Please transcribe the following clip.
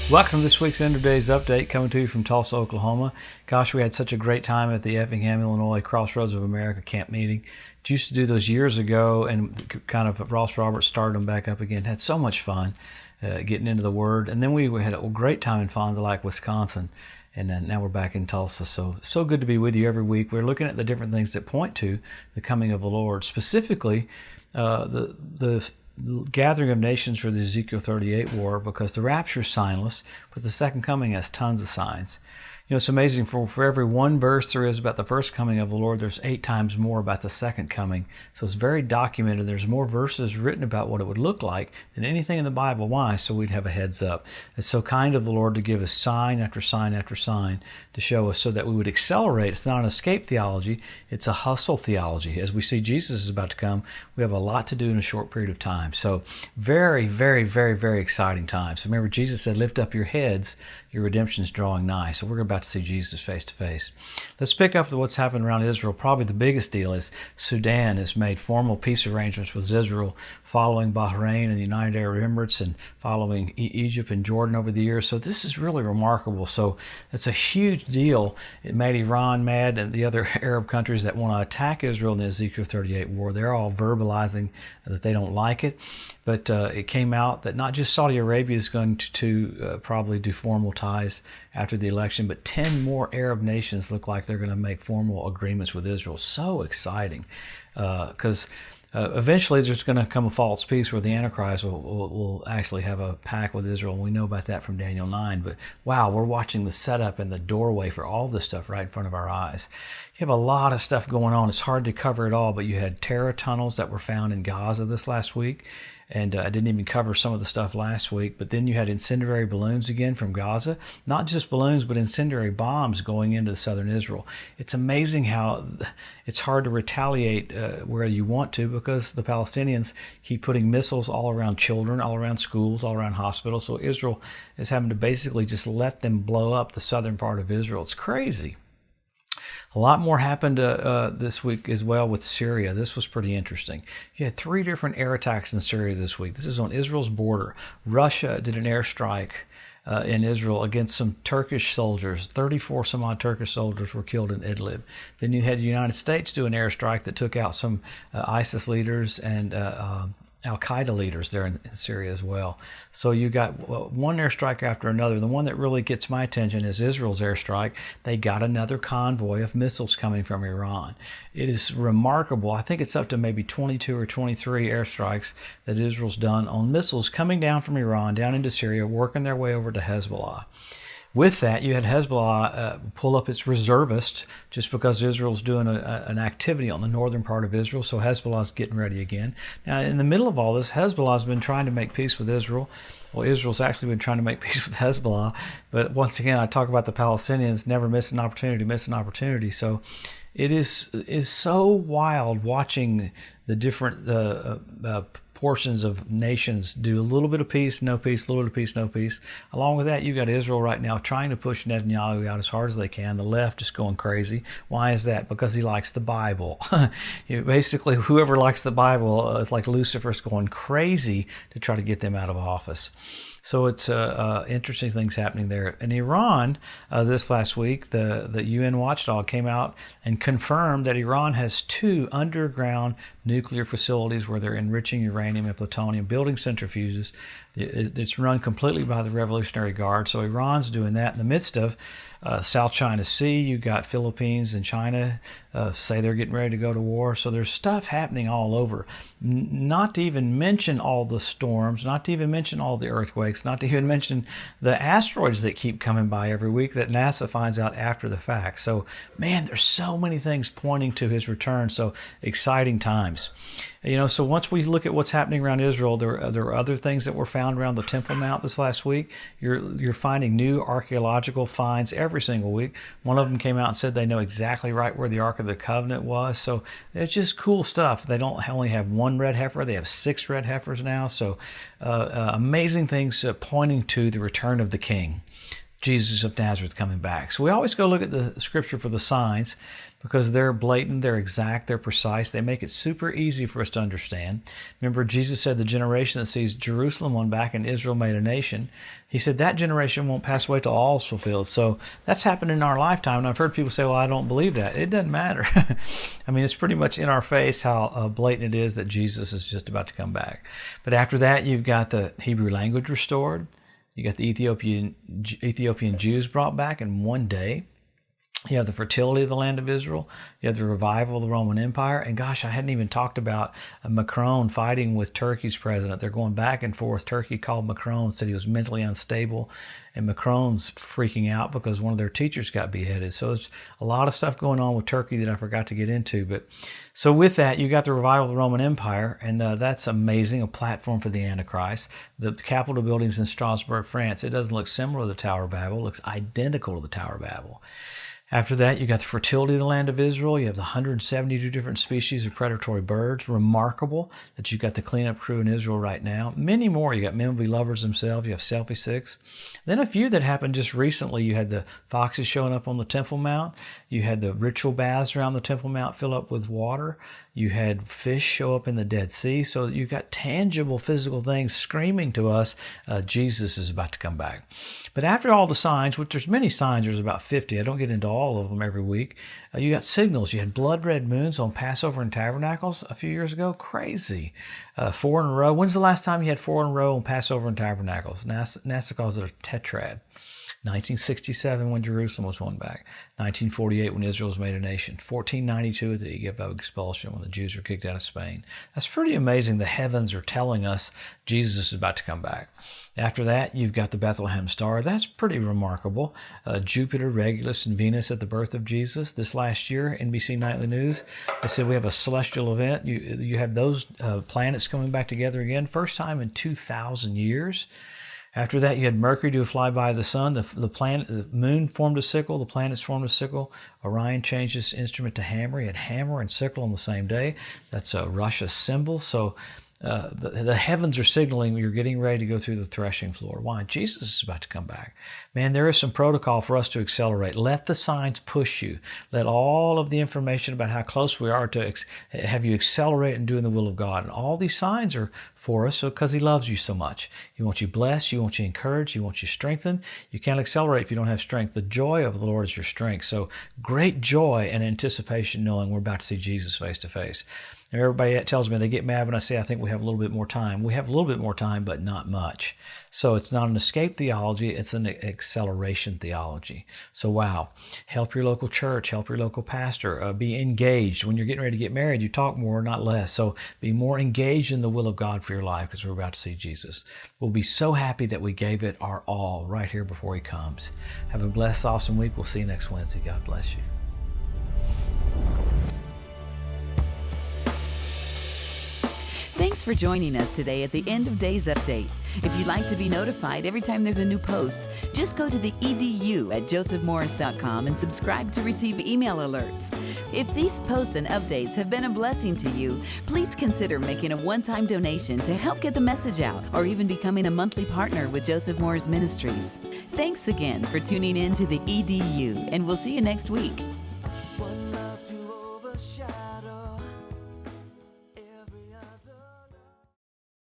Welcome to this week's End of Days Update, coming to you from Tulsa, Oklahoma. Gosh, we had such a great time at the Effingham, Illinois Crossroads of America camp meeting. It used to do those years ago, and kind of Ross Roberts started them back up again. Had so much fun getting into the Word. And then we had a great time in Fond du Lac, Wisconsin. And then now we're back in Tulsa. So good to be with you every week. We're looking at the different things that point to the coming of the Lord. Specifically, the gathering of nations for the Ezekiel 38 war, because the rapture is signless, but the second coming has tons of signs. You know, it's amazing. For every one verse there is about the first coming of the Lord, there's 8 times more about the second coming. So it's very documented. There's more verses written about what it would look like than anything in the Bible. Why? So we'd have a heads up. It's so kind of the Lord to give us sign after sign after sign to show us so that we would accelerate. It's not an escape theology. It's a hustle theology. As we see Jesus is about to come, we have a lot to do in a short period of time. So very, very, very, very exciting times. So remember, Jesus said, lift up your heads, your redemption is drawing nigh. So we're about to see Jesus face to face. Let's pick up with what's happened around Israel. Probably the biggest deal is Sudan has made formal peace arrangements with Israel, following Bahrain and the United Arab Emirates, and following Egypt and Jordan over the years. So this is really remarkable. So it's a huge deal. It made Iran mad, and the other Arab countries that want to attack Israel in the Ezekiel 38 war. They're all verbalizing that they don't like it. But it came out that not just Saudi Arabia is going to probably do formal ties after the election, but 10 more Arab nations look like they're going to make formal agreements with Israel. So exciting, because eventually there's going to come a false peace where the Antichrist will actually have a pact with Israel. And we know about that from Daniel 9. But wow, we're watching the setup and the doorway for all this stuff right in front of our eyes. You have a lot of stuff going on. It's hard to cover it all, but you had terror tunnels that were found in Gaza this last week. And I didn't even cover some of the stuff last week. But then you had incendiary balloons again from Gaza. Not just balloons, but incendiary bombs going into southern Israel. It's amazing how it's hard to retaliate where you want to, because the Palestinians keep putting missiles all around children, all around schools, all around hospitals. So Israel is having to basically just let them blow up the southern part of Israel. It's crazy. A lot more happened this week as well with Syria. This was pretty interesting. You had 3 different air attacks in Syria this week. This is on Israel's border. Russia did an airstrike in Israel against some Turkish soldiers. 34 some odd Turkish soldiers were killed in Idlib. Then you had the United States do an airstrike that took out some ISIS leaders and Al-Qaeda leaders there in Syria as well. So you got one airstrike after another. The one that really gets my attention is Israel's airstrike. They got another convoy of missiles coming from Iran. It is remarkable. I think it's up to maybe 22 or 23 airstrikes that Israel's done on missiles coming down from Iran, down into Syria, working their way over to Hezbollah. With that, you had Hezbollah pull up its reservists just because Israel's doing an activity on the northern part of Israel, so Hezbollah's getting ready again. Now, in the middle of all this, Hezbollah's been trying to make peace with Israel. Well, Israel's actually been trying to make peace with Hezbollah, but once again, I talk about the Palestinians never miss an opportunity. So it is so wild watching the different portions of nations do a little bit of peace, no peace, a little bit of peace, no peace. Along with that, you've got Israel right now trying to push Netanyahu out as hard as they can. The left is going crazy. Why is that? Because he likes the Bible. Basically, whoever likes the Bible, it's like Lucifer's going crazy to try to get them out of office. So it's interesting things happening there. In Iran, this last week, the UN watchdog came out and confirmed that Iran has 2 underground nuclear facilities where they're enriching uranium and plutonium, building centrifuges. It's run completely by the Revolutionary Guard. So Iran's doing that in the midst of South China Sea. You got Philippines and China say they're getting ready to go to war. So there's stuff happening all over. Not to even mention all the storms, not to even mention all the earthquakes, not to even mention the asteroids that keep coming by every week that NASA finds out after the fact. So, man, there's so many things pointing to his return. So exciting times. You know, so once we look at what's happening around Israel, there are other things that were found around the Temple Mount this last week. You're finding new archaeological finds every single week. One of them came out and said they know exactly right where the Ark of the Covenant was. So it's just cool stuff. They don't only have 1 red heifer, they have 6 red heifers now. So amazing things pointing to the return of the King. Jesus of Nazareth coming back. So we always go look at the scripture for the signs because they're blatant, they're exact, they're precise. They make it super easy for us to understand. Remember, Jesus said the generation that sees Jerusalem won back and Israel made a nation, he said that generation won't pass away till all is fulfilled. So that's happened in our lifetime. And I've heard people say, well, I don't believe that. It doesn't matter. I mean, it's pretty much in our face how blatant it is that Jesus is just about to come back. But after that, you've got the Hebrew language restored. You got the Ethiopian Jews brought back in one day. You have the fertility of the land of Israel. You have the revival of the Roman Empire. And gosh, I hadn't even talked about Macron fighting with Turkey's president. They're going back and forth. Turkey called Macron, said he was mentally unstable. And Macron's freaking out because one of their teachers got beheaded. So there's a lot of stuff going on with Turkey that I forgot to get into. But so with that, you got the revival of the Roman Empire. And that's amazing, a platform for the Antichrist. The Capitol building's in Strasbourg, France. It doesn't look similar to the Tower of Babel. It looks identical to the Tower of Babel. After that, you got the fertility of the land of Israel. You have the 172 different species of predatory birds. Remarkable that you've got the cleanup crew in Israel right now. Many more. You got men will be lovers themselves. You have selfie sticks. Then a few that happened just recently. You had the foxes showing up on the Temple Mount. You had the ritual baths around the Temple Mount fill up with water. You had fish show up in the Dead Sea. So you've got tangible physical things screaming to us, Jesus is about to come back. But after all the signs, which there's many signs, there's about 50. I don't get into all of them every week. You got signals. You had blood red moons on Passover and Tabernacles a few years ago. Crazy. 4 in a row. When's the last time you had 4 in a row on Passover and Tabernacles? NASA calls it a tetrad. 1967 when Jerusalem was won back. 1948 when Israel was made a nation. 1492 at the Edict of Expulsion when the Jews were kicked out of Spain. That's pretty amazing. The heavens are telling us Jesus is about to come back. After that, you've got the Bethlehem star. That's pretty remarkable. Jupiter, Regulus, and Venus at the birth of Jesus. This last year, NBC Nightly News, they said we have a celestial event. You have those planets coming back together again. First time in 2,000 years. After that, you had Mercury do a flyby of the sun. The moon formed a sickle. The planets formed a sickle. Orion changed his instrument to hammer. He had hammer and sickle on the same day. That's Russia's symbol. So the heavens are signaling you're getting ready to go through the threshing floor. Why? Jesus is about to come back. Man, there is some protocol for us to accelerate. Let the signs push you. Let all of the information about how close we are to have you accelerate in doing the will of God. And all these signs are for us because He loves you so much. He wants you blessed. He wants you encouraged. He wants you strengthened. You can't accelerate if you don't have strength. The joy of the Lord is your strength. So great joy and anticipation knowing we're about to see Jesus face to face. Everybody tells me they get mad when I say I think we have a little bit more time. We have a little bit more time, but not much. So it's not an escape theology, it's an acceleration theology. So wow, help your local church, help your local pastor, be engaged. When you're getting ready to get married, you talk more, not less. So be more engaged in the will of God for your life because we're about to see Jesus. We'll be so happy that we gave it our all right here before He comes. Have a blessed, awesome week. We'll see you next Wednesday. God bless you. Thanks for joining us today at the End of Days Update. If you'd like to be notified every time there's a new post, just go to the edu at josephmorris.com and subscribe to receive email alerts. If these posts and updates have been a blessing to you, please consider making a one-time donation to help get the message out or even becoming a monthly partner with Joseph Morris Ministries. Thanks again for tuning in to the EDU, and we'll see you next week.